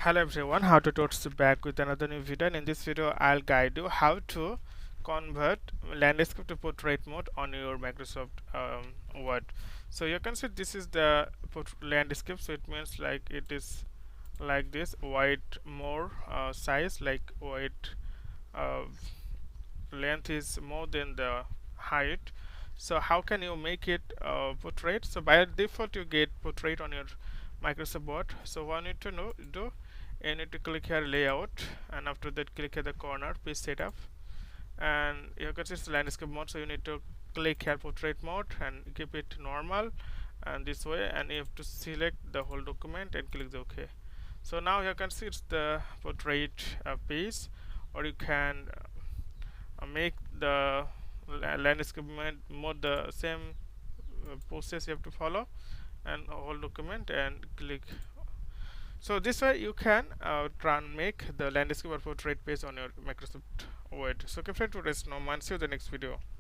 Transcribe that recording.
Hello everyone, how to Tuts back with another new video, and in this video I'll guide you how to convert landscape to portrait mode on your Microsoft Word. So you can see this is the landscape, so it means like it is like this white more size, like white uh, length is more than the height. So how can you make it portrait? So by default you get portrait on your Microsoft Word. So what you need to do, you need to click here layout, and after that click here the corner page setup, and you can see it's landscape mode, so you need to click here portrait mode and keep it normal and this way, and you have to select the whole document and click the OK. So now you can see it's the portrait page, or you can make the landscape mode the same process you have to follow, and a whole document and click. So this way you can try and make the landscape or portrait page on your Microsoft Word. So okay friends, today's no man, see you in the next video.